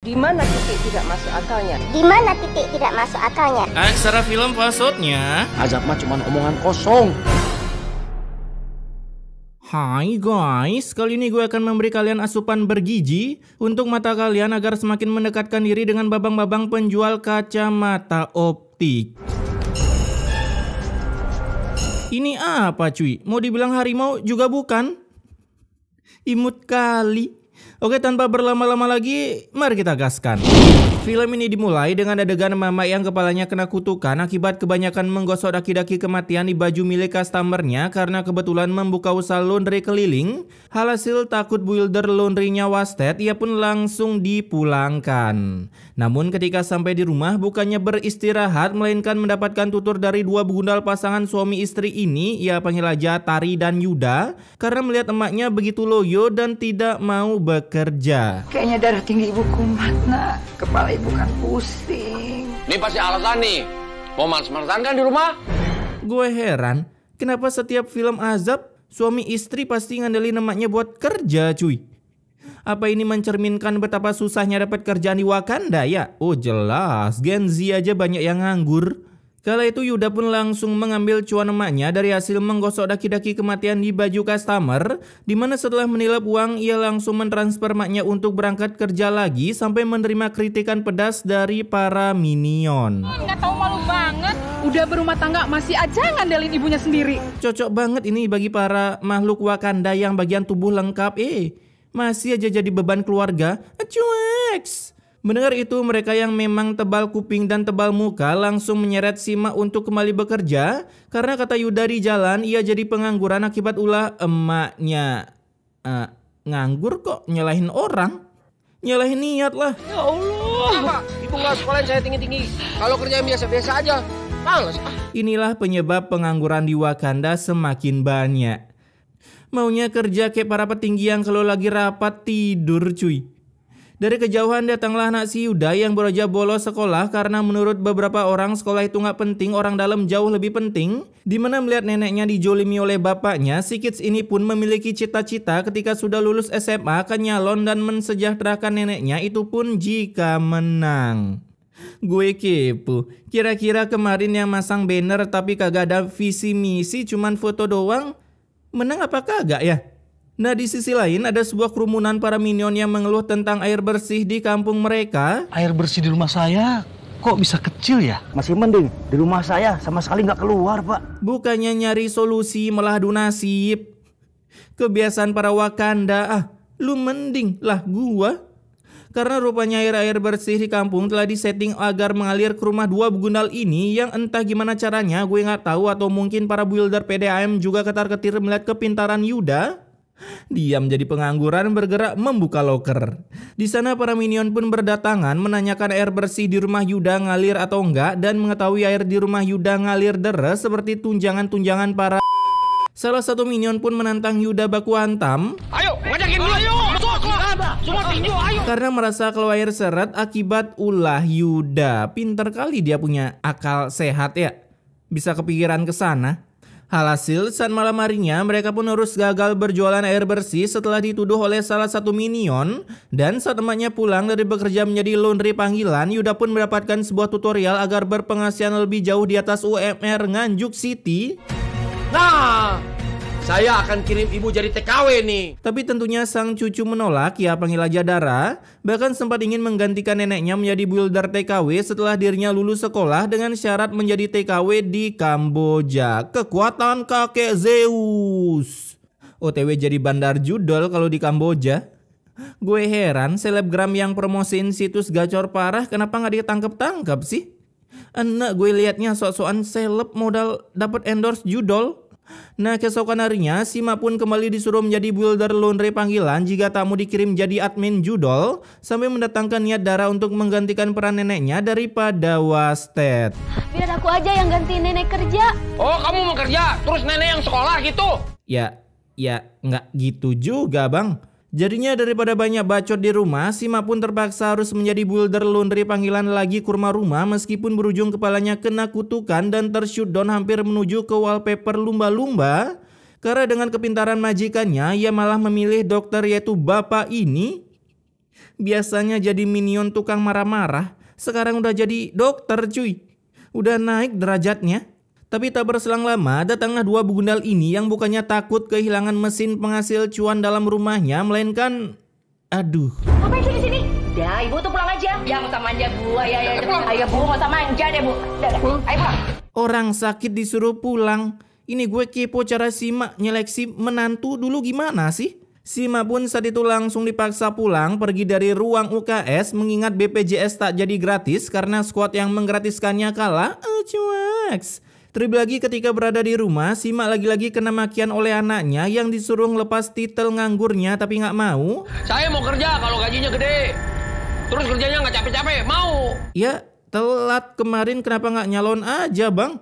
Di mana titik tidak masuk akalnya? Di mana titik tidak masuk akalnya? Aksara film maksudnya. Azab mah cuma omongan kosong. Hai guys, kali ini gue akan memberi kalian asupan bergizi untuk mata kalian agar semakin mendekatkan diri dengan babang-babang penjual kacamata optik. Ini apa cuy? Mau dibilang harimau juga bukan? Imut kali. Oke, tanpa berlama-lama lagi, mari kita gaskan. Film ini dimulai dengan adegan mama yang kepalanya kena kutukan akibat kebanyakan menggosok daki-daki kematian di baju milik customernya karena kebetulan membuka usaha laundry keliling. Hasil takut builder laundrynya wasted, ia pun langsung dipulangkan. Namun ketika sampai di rumah bukannya beristirahat melainkan mendapatkan tutur dari dua begundal pasangan suami istri ini, ia panggil aja Tari dan Yuda, karena melihat emaknya begitu loyo dan tidak mau bekerja. Kayaknya darah tinggi ibu kumat, nak. Kepala ibu kan pusing. Ini pasti alasan nih. Mau males-malesan kan di rumah? Gue heran, kenapa setiap film azab suami istri pasti ngandelin emaknya buat kerja cuy. Apa ini mencerminkan betapa susahnya dapat kerjaan di Wakanda ya? Oh jelas, Gen Z aja banyak yang nganggur. Kala itu Yuda pun langsung mengambil cuan emaknya dari hasil menggosok daki-daki kematian di baju customer, dimana setelah menilap uang ia langsung mentransfer emaknya untuk berangkat kerja lagi sampai menerima kritikan pedas dari para minion. Nggak tahu malu banget, udah berumah tangga masih aja ngandelin ibunya sendiri. Cocok banget ini bagi para makhluk Wakanda yang bagian tubuh lengkap, masih aja jadi beban keluarga. Cueks. Mendengar itu, mereka yang memang tebal kuping dan tebal muka langsung menyeret Sima untuk kembali bekerja. Karena kata Yuda di jalan, ia jadi pengangguran akibat ulah emaknya. Nganggur kok nyalahin orang? Nyalahin niat lah. Ya Allah. Pak, ibu nggak sekolahin saya tinggi-tinggi. Kalau kerjaan biasa-biasa aja, males. Inilah penyebab pengangguran di Wakanda semakin banyak. Maunya kerja kayak para petinggi yang kalau lagi rapat tidur cuy. Dari kejauhan datanglah anak si Yuda yang baru aja bolos sekolah karena menurut beberapa orang sekolah itu nggak penting, orang dalam jauh lebih penting. Dimana melihat neneknya dijolimi oleh bapaknya, si kids ini pun memiliki cita-cita ketika sudah lulus SMA akan nyalon dan mensejahterakan neneknya, itu pun jika menang. Gue kepo, kira-kira kemarin yang masang banner tapi kagak ada visi misi cuman foto doang, menang apa kagak ya? Nah di sisi lain ada sebuah kerumunan para minion yang mengeluh tentang air bersih di kampung mereka. Air bersih di rumah saya kok bisa kecil ya? Masih mending, di rumah saya sama sekali nggak keluar pak. Bukannya nyari solusi malah adu nasib. Kebiasaan para Wakanda, lu mending lah gua. Karena rupanya air bersih di kampung telah disetting agar mengalir ke rumah dua begundal ini yang entah gimana caranya gue nggak tahu, atau mungkin para builder PDAM juga ketar-ketir melihat kepintaran Yuda. Diam jadi pengangguran bergerak membuka loker. Di sana para minion pun berdatangan menanyakan air bersih di rumah Yuda ngalir atau enggak, dan mengetahui air di rumah Yuda ngalir deres seperti tunjangan-tunjangan para. Salah satu minion pun menantang Yuda baku hantam. Ayo, ngajakin dulu. Ayo, semua tinju, ayo. Karena merasa kalau air seret akibat ulah Yuda. Pinter kali dia punya akal sehat ya. Bisa kepikiran ke sana. Alhasil saat malam harinya mereka pun harus gagal berjualan air bersih setelah dituduh oleh salah satu minion. Dan saat emaknya pulang dari bekerja menjadi laundry panggilan, Yuda pun mendapatkan sebuah tutorial agar berpenghasilan lebih jauh di atas UMR Nganjuk City. Nah, saya akan kirim ibu jadi TKW nih. Tapi tentunya sang cucu menolak, ya panggil aja Dara. Bahkan sempat ingin menggantikan neneknya menjadi builder TKW setelah dirinya lulus sekolah dengan syarat menjadi TKW di Kamboja. Kekuatan kakek Zeus. OTW jadi bandar judol kalau di Kamboja. Gue heran selebgram yang promosiin situs gacor parah kenapa nggak ditangkap-tangkap sih? Enak gue liatnya sok-sokan seleb modal dapat endorse judol. Nah keesokan harinya Sima pun kembali disuruh menjadi builder laundry panggilan jika tak mau dikirim jadi admin judol, sampai mendatangkan niat Dara untuk menggantikan peran neneknya daripada wasted. Biar aku aja yang ganti nenek kerja. Oh, kamu mau kerja terus nenek yang sekolah gitu? Ya nggak gitu juga bang. Jadinya daripada banyak bacot di rumah, Sima pun terpaksa harus menjadi builder laundry panggilan lagi ke rumah-rumah meskipun berujung kepalanya kena kutukan dan tershoot down hampir menuju ke wallpaper lumba-lumba. Karena dengan kepintaran majikannya, ia malah memilih dokter yaitu bapak ini. Biasanya jadi minion tukang marah-marah, sekarang udah jadi dokter cuy. Udah naik derajatnya. Tapi tak berselang lama, datanglah dua begundal ini yang bukannya takut kehilangan mesin penghasil cuan dalam rumahnya, melainkan... Aduh. Ngapain sih di sini? Ya, ibu tuh pulang aja. Ya, nggak usah manja bu. Ayo bu, nggak usah manja deh bu. Ayo pulang. Orang sakit disuruh pulang. Ini gue kepo cara si Mak nyeleksi menantu dulu gimana sih? Si Mak pun saat itu langsung dipaksa pulang pergi dari ruang UKS mengingat BPJS tak jadi gratis karena squad yang menggratiskannya kalah. Cueks. Terlebih lagi ketika berada di rumah, si Mak lagi-lagi kena makian oleh anaknya yang disuruh ngelepas titel nganggurnya tapi nggak mau. Saya mau kerja kalau gajinya gede. Terus kerjanya nggak capek-capek, mau. Ya, telat kemarin kenapa nggak nyalon aja bang?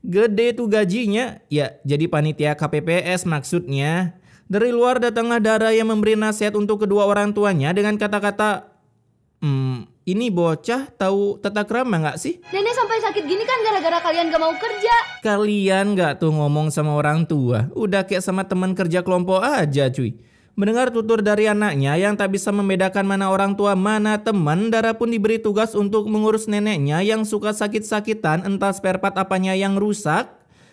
Gede tuh gajinya. Ya, jadi panitia KPPS maksudnya. Dari luar datanglah Dara yang memberi nasihat untuk kedua orang tuanya dengan kata-kata, ini bocah tahu tata krama nggak sih? Nenek sampai sakit gini kan gara-gara kalian gak mau kerja. Kalian nggak tuh ngomong sama orang tua, udah kayak sama teman kerja kelompok aja cuy. Mendengar tutur dari anaknya yang tak bisa membedakan mana orang tua mana teman, Dara pun diberi tugas untuk mengurus neneknya yang suka sakit-sakitan entah spare part apanya yang rusak.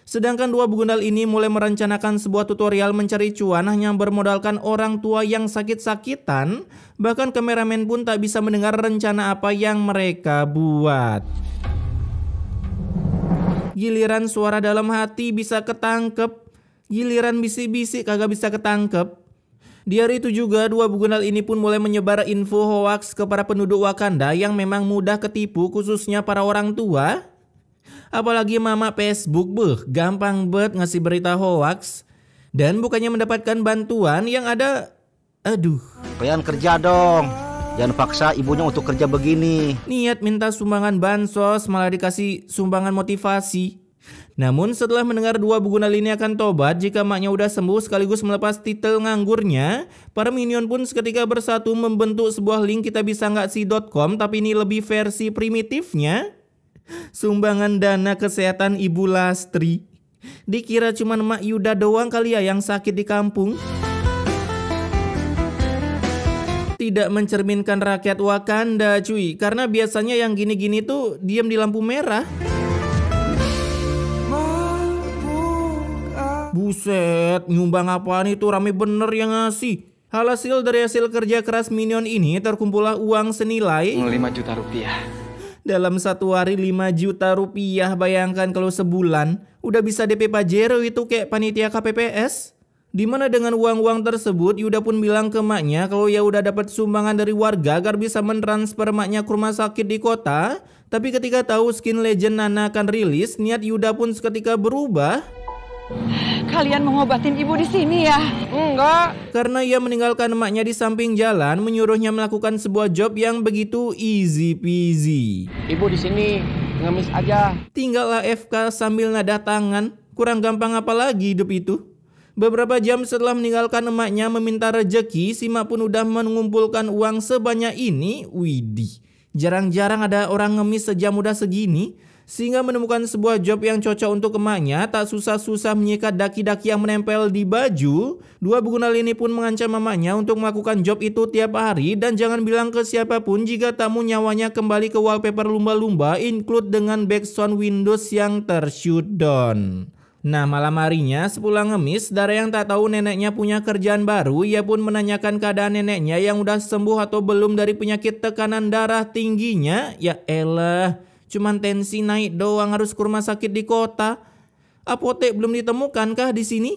Sedangkan dua begundal ini mulai merencanakan sebuah tutorial mencari cuan hanya bermodalkan orang tua yang sakit-sakitan. Bahkan kameramen pun tak bisa mendengar rencana apa yang mereka buat. Giliran suara dalam hati bisa ketangkep, giliran bisik-bisik kagak bisa ketangkep. Di hari itu juga dua begundal ini pun mulai menyebar info hoaks kepada penduduk Wakanda yang memang mudah ketipu khususnya para orang tua. Apalagi mama Facebook, gampang banget ngasih berita hoaks. Dan bukannya mendapatkan bantuan yang ada, aduh. Kalian kerja dong. Jangan paksa ibunya untuk kerja begini. Niat minta sumbangan bansos malah dikasih sumbangan motivasi. Namun setelah mendengar dua begundal ini akan tobat jika maknya udah sembuh sekaligus melepas titel nganggurnya, para minion pun seketika bersatu membentuk sebuah link kitabisa.com tapi ini lebih versi primitifnya. Sumbangan dana kesehatan Ibu Lastri. Dikira cuma Mak Yuda doang kali ya yang sakit di kampung. Tidak mencerminkan rakyat Wakanda cuy. Karena biasanya yang gini-gini tuh diam di lampu merah. Buset, nyumbang apaan itu rame bener yang ngasih. Hasil dari hasil kerja keras minion ini terkumpullah uang senilai 5 juta rupiah. Dalam satu hari 5 juta rupiah, bayangkan kalau sebulan udah bisa DP Pajero itu kayak panitia KPPS. Dimana dengan uang-uang tersebut Yuda pun bilang ke maknya kalau ya udah dapat sumbangan dari warga agar bisa mentransfer maknya ke rumah sakit di kota. Tapi ketika tahu Skin Legend Nana akan rilis, niat Yuda pun seketika berubah. Kalian mengobatin ibu di sini ya? Enggak. Karena ia meninggalkan emaknya di samping jalan, menyuruhnya melakukan sebuah job yang begitu easy peasy. Ibu di sini ngemis aja. Tinggallah FK sambil nada tangan. Kurang gampang apa lagi hidup itu? Beberapa jam setelah meninggalkan emaknya meminta rejeki, si Mak pun udah mengumpulkan uang sebanyak ini. Widih, jarang-jarang ada orang ngemis sejam udah segini. Sehingga menemukan sebuah job yang cocok untuk emaknya, tak susah-susah menyikat daki-daki yang menempel di baju. Dua begundal ini pun mengancam emaknya untuk melakukan job itu tiap hari dan jangan bilang ke siapapun jika tamu nyawanya kembali ke wallpaper lumba-lumba include dengan background Windows yang tershutdown. Nah, malam harinya sepulang ngemis, Dara yang tak tahu neneknya punya kerjaan baru, ia pun menanyakan keadaan neneknya yang udah sembuh atau belum dari penyakit tekanan darah tingginya. Ya elah, cuman tensi naik doang harus ke rumah sakit di kota. Apotek belum ditemukan kah di sini?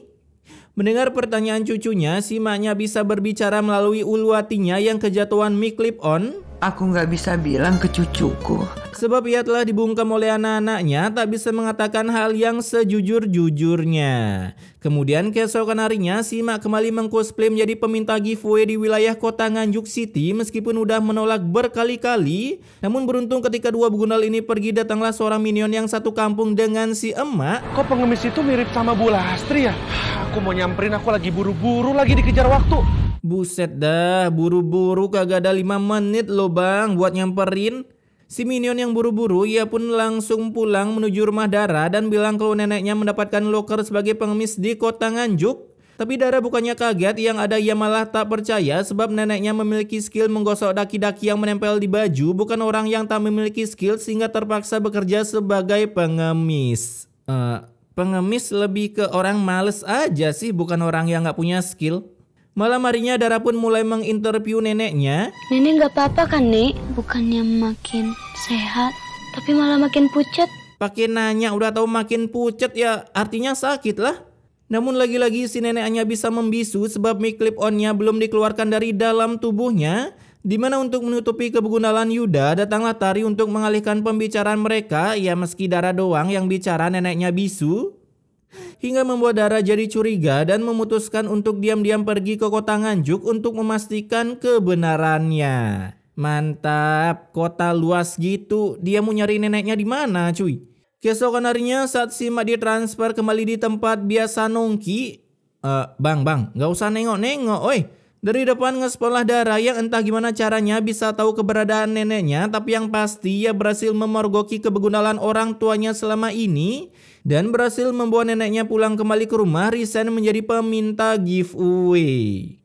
Mendengar pertanyaan cucunya, si maknya bisa berbicara melalui uluatinya yang kejatuhan mic clip on. Aku nggak bisa bilang ke cucuku. Sebab ia telah dibungkam oleh anak-anaknya, tak bisa mengatakan hal yang sejujur-jujurnya. Kemudian keesokan harinya, si Mak kembali mengcosplay menjadi peminta giveaway di wilayah kota Nganjuk City meskipun udah menolak berkali-kali. Namun beruntung ketika dua begundal ini pergi, datanglah seorang minion yang satu kampung dengan si emak. Kok pengemis itu mirip sama Bu Lastri ya? Aku mau nyamperin, aku lagi buru-buru, lagi dikejar waktu. Buset dah, buru-buru kagak ada 5 menit loh bang buat nyamperin. Si minion yang buru-buru, ia pun langsung pulang menuju rumah Dara dan bilang kalau neneknya mendapatkan loker sebagai pengemis di kota Nganjuk. Tapi Dara bukannya kaget, yang ada ia malah tak percaya sebab neneknya memiliki skill menggosok daki-daki yang menempel di baju, bukan orang yang tak memiliki skill sehingga terpaksa bekerja sebagai pengemis. Pengemis lebih ke orang males aja sih, bukan orang yang gak punya skill. Malam harinya Dara pun mulai menginterview neneknya. Nenek gak apa-apa kan, Nek? Bukannya makin sehat, tapi malah makin pucat. Pakai nanya udah tahu makin pucat ya artinya sakit lah. Namun lagi-lagi si nenek hanya bisa membisu sebab mic clip-on-nya belum dikeluarkan dari dalam tubuhnya. Dimana untuk menutupi kebegunalan Yuda, datanglah Tari untuk mengalihkan pembicaraan mereka. Ya meski Dara doang yang bicara, neneknya bisu. Hingga membuat Dara jadi curiga dan memutuskan untuk diam-diam pergi ke kota Nganjuk untuk memastikan kebenarannya. Mantap, kota luas gitu. Dia mau nyari neneknya di mana cuy? Keesokan harinya saat si Mak ditransfer kembali di tempat biasa nongki. Bang, gak usah nengok-nengok, oi. Dari depan nge-spotlah Dara yang entah gimana caranya bisa tahu keberadaan neneknya. Tapi yang pasti ia berhasil memergoki kebegunalan orang tuanya selama ini. Dan berhasil membawa neneknya pulang kembali ke rumah, resign menjadi peminta giveaway.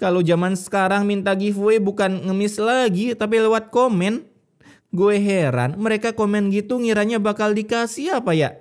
Kalau zaman sekarang minta giveaway bukan ngemis lagi tapi lewat komen. Gue heran mereka komen gitu ngiranya bakal dikasih apa ya?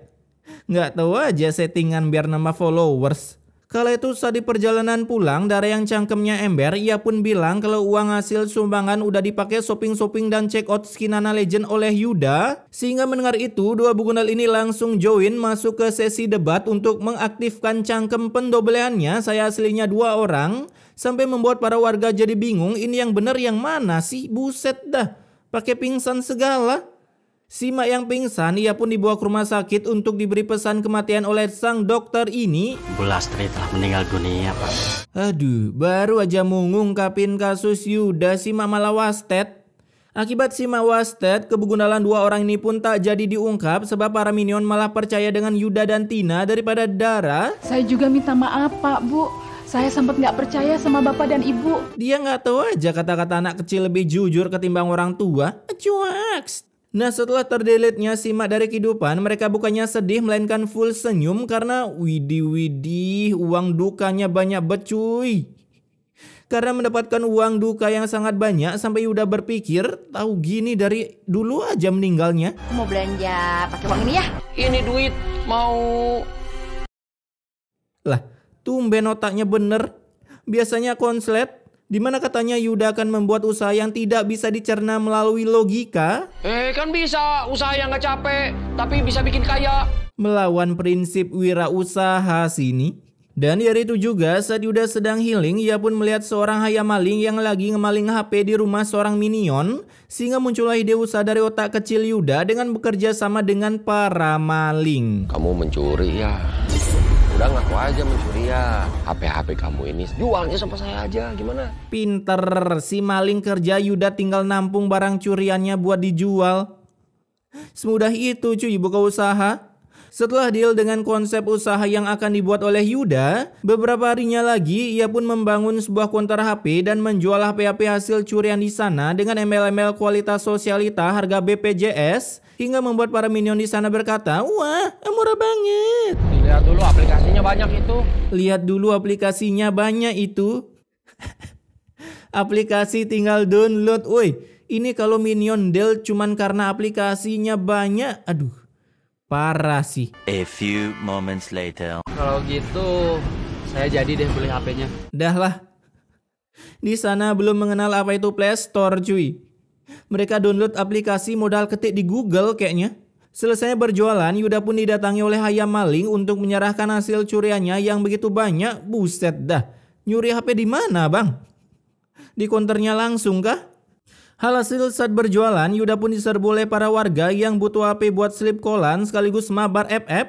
Nggak tahu aja settingan biar nambah followers. Kala itu saat di perjalanan pulang, Dara yang cangkemnya ember, ia pun bilang kalau uang hasil sumbangan udah dipakai shopping-shopping dan check out Skinana Legend oleh Yuda. Sehingga mendengar itu, dua begunal ini langsung join masuk ke sesi debat untuk mengaktifkan cangkem pendobelannya. Saya aslinya 2 orang, sampai membuat para warga jadi bingung ini yang bener yang mana sih? Buset dah, pakai pingsan segala. Si Mak yang pingsan, ia pun dibawa ke rumah sakit untuk diberi pesan kematian oleh sang dokter ini. Bu Lastri telah meninggal dunia, Pak. Aduh, baru aja mau ngungkapin kasus Yuda, si Mak malah wasted. Akibat si Mak wasted, kebegunalan 2 orang ini pun tak jadi diungkap sebab para minion malah percaya dengan Yuda dan Tina daripada Dara. Saya juga minta maaf, Pak, Bu. Saya sempat nggak percaya sama Bapak dan Ibu. Dia nggak tahu aja kata-kata anak kecil lebih jujur ketimbang orang tua. Cuaks. Nah setelah terdelete-nya si Mak dari kehidupan, mereka bukannya sedih melainkan full senyum karena widih uang dukanya banyak becuy. Karena mendapatkan uang duka yang sangat banyak sampai udah berpikir tahu gini dari dulu aja meninggalnya. Mau belanja pakai uang ini ya? Ini duit mau... Lah, tumben otaknya bener. Biasanya konslet. Dimana katanya Yuda akan membuat usaha yang tidak bisa dicerna melalui logika. Kan bisa usaha yang gak capek, tapi bisa bikin kaya. Melawan prinsip wirausaha sini. Dan di hari itu juga saat Yuda sedang healing, ia pun melihat seorang hayam maling yang lagi ngemaling HP di rumah seorang minion. Sehingga muncullah ide usaha dari otak kecil Yuda dengan bekerja sama dengan para maling. Kamu mencuri ya? Udah ngaku aja mencuri ya. HP kamu ini jual aja sama saya aja, gimana? Pinter, si maling kerja, Yuda tinggal nampung barang curiannya buat dijual. Semudah itu cuy buka usaha. Setelah deal dengan konsep usaha yang akan dibuat oleh Yuda, beberapa harinya lagi ia pun membangun sebuah counter HP dan menjual HP-HP hasil curian di sana dengan embel-embel kualitas sosialita harga BPJS hingga membuat para minion di sana berkata, "Wah, murah banget." Lihat dulu aplikasinya banyak itu. Lihat dulu aplikasinya banyak itu. Aplikasi tinggal download, woi. Ini kalau minion deal cuman karena aplikasinya banyak, aduh. Parah sih. A few moments later. Kalau gitu, saya jadi deh beli HP-nya. Dah lah. Di sana belum mengenal apa itu Play Store cuy. Mereka download aplikasi modal ketik di Google kayaknya. Selesai berjualan, Yuda pun didatangi oleh hayam maling untuk menyerahkan hasil curiannya yang begitu banyak. Buset dah. Nyuri HP di mana bang? Di konternya langsung kah? Hasil saat berjualan, Yuda pun diserbu oleh para warga yang butuh HP buat slip kolan sekaligus mabar FF.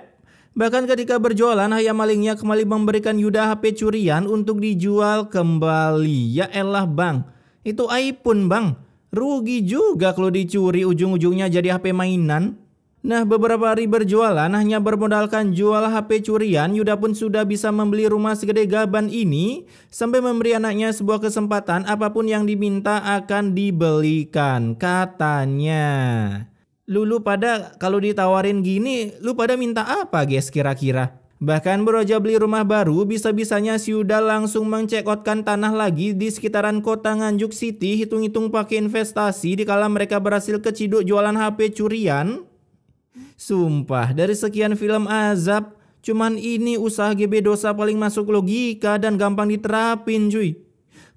Bahkan ketika berjualan, hayam malingnya kembali memberikan Yuda HP curian untuk dijual kembali. Ya elah bang, itu iPhone bang. Rugi juga kalau dicuri ujung-ujungnya jadi HP mainan. Nah beberapa hari berjualan hanya bermodalkan jual HP curian, Yuda pun sudah bisa membeli rumah segede gaban ini. Sampai memberi anaknya sebuah kesempatan apapun yang diminta akan dibelikan katanya. Lu pada kalau ditawarin gini, lu pada minta apa guys kira-kira? Bahkan baru aja beli rumah baru, bisa-bisanya si Yuda langsung mencekotkan tanah lagi di sekitaran kota Nganjuk City, hitung-hitung pakai investasi dikala mereka berhasil keciduk jualan HP curian. Sumpah, dari sekian film azab, cuman ini usaha GB dosa paling masuk logika dan gampang diterapin cuy.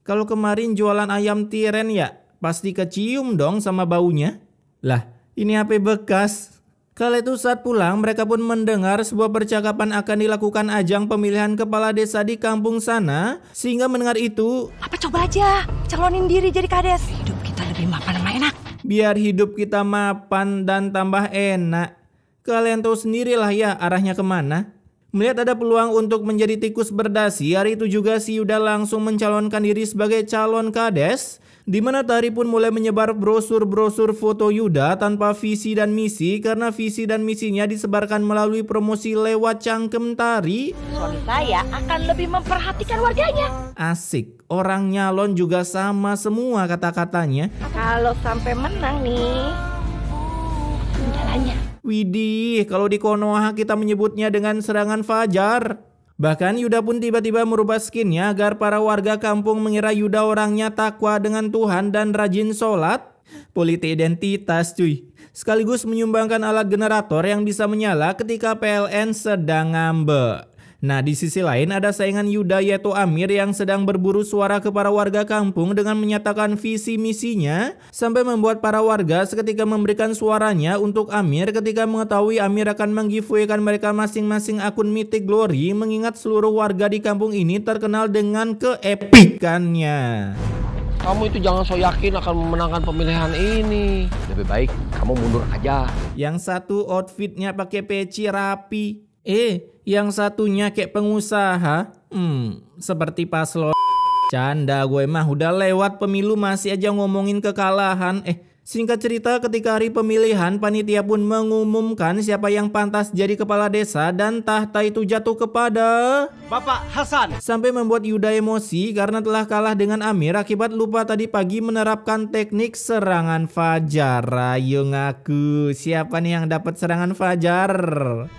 Kalau kemarin jualan ayam tiren ya, pasti kecium dong sama baunya. Lah, ini HP bekas. Kala itu saat pulang, mereka pun mendengar sebuah percakapan akan dilakukan ajang pemilihan kepala desa di kampung sana. Sehingga mendengar itu, apa coba aja, calonin diri jadi kades. Hidup kita lebih mapan sama enak. Biar hidup kita mapan dan tambah enak. Kalian tahu sendirilah ya arahnya kemana. Melihat ada peluang untuk menjadi tikus berdasi, hari itu juga si Yuda langsung mencalonkan diri sebagai calon kades. Di mana Tari pun mulai menyebar brosur-brosur foto Yuda tanpa visi dan misi, karena visi dan misinya disebarkan melalui promosi lewat cangkem Tari. Suami saya akan lebih memperhatikan warganya. Asik, orang nyalon juga sama semua kata-katanya. Kalau sampai menang nih, jalannya. Widih, kalau di Konoha kita menyebutnya dengan serangan fajar. Bahkan Yuda pun tiba-tiba merubah skinnya agar para warga kampung mengira Yuda orangnya takwa dengan Tuhan dan rajin sholat. Politik identitas cuy. Sekaligus menyumbangkan alat generator yang bisa menyala ketika PLN sedang ngambek. Nah, di sisi lain ada saingan Yuda yaitu Amir yang sedang berburu suara ke para warga kampung dengan menyatakan visi misinya, sampai membuat para warga seketika memberikan suaranya untuk Amir ketika mengetahui Amir akan menggiveaway-kan mereka masing-masing akun Mythic Glory, mengingat seluruh warga di kampung ini terkenal dengan keepikannya. Kamu itu jangan so yakin akan memenangkan pemilihan ini. Lebih baik kamu mundur aja. Yang satu outfitnya pakai peci rapi. Yang satunya kayak pengusaha. Seperti paslon. Canda gue mah, udah lewat pemilu masih aja ngomongin kekalahan. Singkat cerita, ketika hari pemilihan, panitia pun mengumumkan siapa yang pantas jadi kepala desa dan tahta itu jatuh kepada Bapak Hasan. Sampai membuat Yuda emosi karena telah kalah dengan Amir akibat lupa tadi pagi menerapkan teknik serangan fajar. Ayo ngaku, siapa nih yang dapat serangan fajar?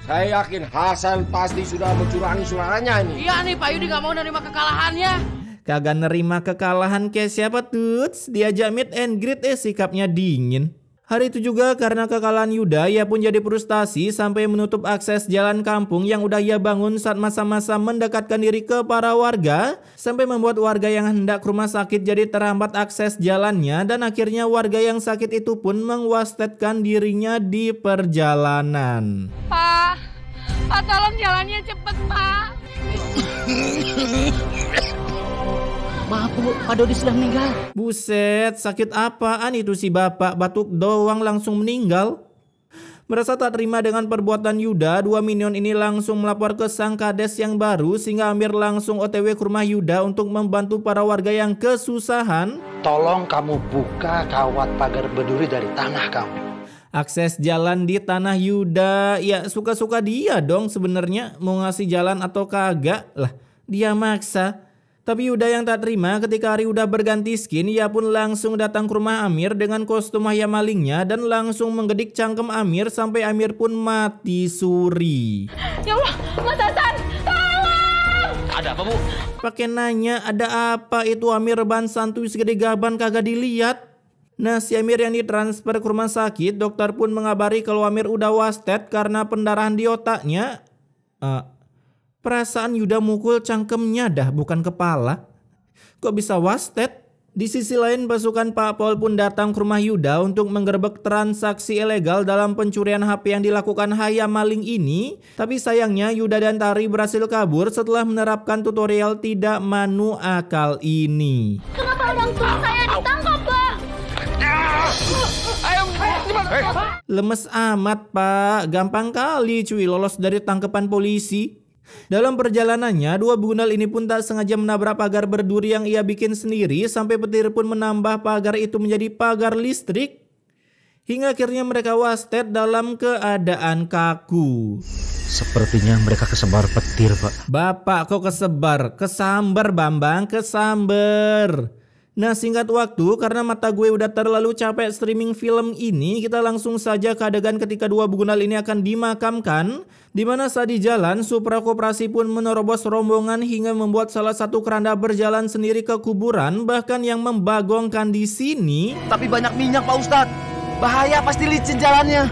Saya yakin Hasan pasti sudah mencurangi suaranya ini. Iya nih, Pak Yudi gak mau nerima kekalahannya. Kagak nerima kekalahan kayak siapa tuts? Diajak meet and greet sikapnya dingin. Hari itu juga karena kekalahan Yuda, ia pun jadi frustasi sampai menutup akses jalan kampung yang udah ia bangun saat masa-masa mendekatkan diri ke para warga, sampai membuat warga yang hendak ke rumah sakit jadi terhambat akses jalannya, dan akhirnya warga yang sakit itu pun mengwastetkan dirinya di perjalanan. Pak tolong jalannya cepet, Pak. Maaf Bu, Pak Dodi sudah meninggal. Buset, sakit apaan itu si bapak, batuk doang langsung meninggal. Merasa tak terima dengan perbuatan Yuda, dua minion ini langsung melapor ke sang kades yang baru, sehingga Amir langsung OTW ke rumah Yuda untuk membantu para warga yang kesusahan. Tolong kamu buka kawat pagar berduri dari tanah kamu. Akses jalan di tanah Yuda, ya suka-suka dia dong sebenarnya, mau ngasih jalan atau kagak lah, dia maksa. Tapi Yuda yang tak terima ketika hari udah berganti skin, ia pun langsung datang ke rumah Amir dengan kostum ayam malingnya dan langsung menggedik cangkem Amir sampai Amir pun mati suri. Ya Allah, Mas Hasan, tolong! Ada apa Bu? Pakai nanya ada apa, itu Amir rebahan santuy segede gaban kagak dilihat. Nah, si Amir yang ditransfer ke rumah sakit, dokter pun mengabari kalau Amir udah wasted karena pendarahan di otaknya. Perasaan Yuda mukul cangkemnya dah, bukan kepala. Kok bisa wasted? Di sisi lain, pasukan Pak Pol pun datang ke rumah Yuda untuk menggerebek transaksi ilegal dalam pencurian HP yang dilakukan Hayam maling ini. Tapi sayangnya Yuda dan Tari berhasil kabur setelah menerapkan tutorial tidak manuakal ini. Kenapa orang tua saya ditangkap, Pak? Lemes amat, Pak. Gampang kali cuy lolos dari tangkapan polisi. Dalam perjalanannya, dua begundal ini pun tak sengaja menabrak pagar berduri yang ia bikin sendiri, sampai petir pun menambah pagar itu menjadi pagar listrik. Hingga akhirnya mereka wasted dalam keadaan kaku. Sepertinya mereka kesebar petir, Pak. Bapak kok kesebar? Kesambar, Bambang, kesambar. Nah singkat waktu karena mata gue udah terlalu capek streaming film ini, kita langsung saja ke adegan ketika dua begundal ini akan dimakamkan. Dimana saat di jalan, Supra Koperasi pun menerobos rombongan hingga membuat salah satu keranda berjalan sendiri ke kuburan. Bahkan yang membagongkan di sini, tapi banyak minyak Pak Ustadz. Bahaya, pasti licin jalannya.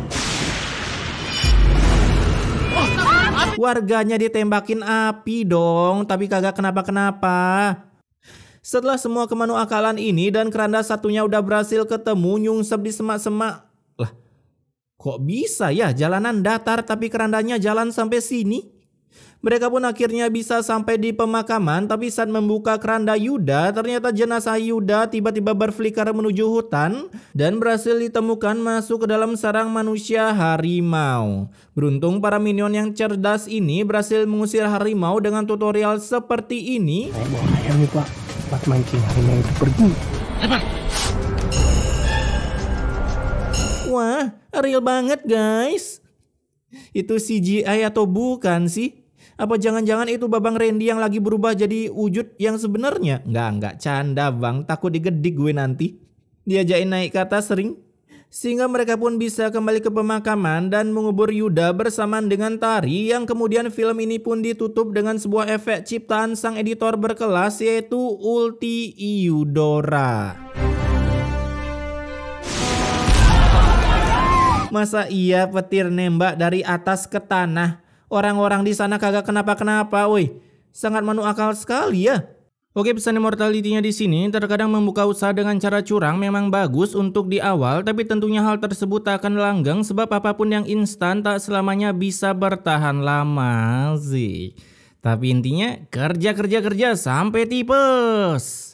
warganya ditembakin api dong, tapi kagak kenapa-kenapa. Setelah semua kemanu akalan ini dan keranda satunya udah berhasil ketemu nyungsep di semak-semak. Lah, kok bisa ya jalanan datar tapi kerandanya jalan sampai sini? Mereka pun akhirnya bisa sampai di pemakaman, tapi saat membuka keranda Yuda, ternyata jenazah Yuda tiba-tiba berflikar menuju hutan dan berhasil ditemukan masuk ke dalam sarang manusia harimau. Beruntung para minion yang cerdas ini berhasil mengusir harimau dengan tutorial seperti ini. Saya bawa ayam nih Pak, buat mancing harimau itu pergi. Wah, real banget guys. Itu CGI atau bukan sih? Apa jangan-jangan itu Babang Randy yang lagi berubah jadi wujud yang sebenarnya? Enggak, canda bang, takut digedik gue nanti. Diajakin naik ke atas ring, sehingga mereka pun bisa kembali ke pemakaman dan mengubur Yuda bersamaan dengan Tari, yang kemudian film ini pun ditutup dengan sebuah efek ciptaan sang editor berkelas yaitu Ulti Eudora. Masa iya petir nembak dari atas ke tanah? Orang-orang di sana kagak kenapa-kenapa, woi. Sangat masuk akal sekali ya. Oke, pesan immortality-nya di sini terkadang membuka usaha dengan cara curang memang bagus untuk di awal, tapi tentunya hal tersebut tak akan langgeng sebab apapun yang instan tak selamanya bisa bertahan lama sih. Tapi intinya kerja sampai tipes.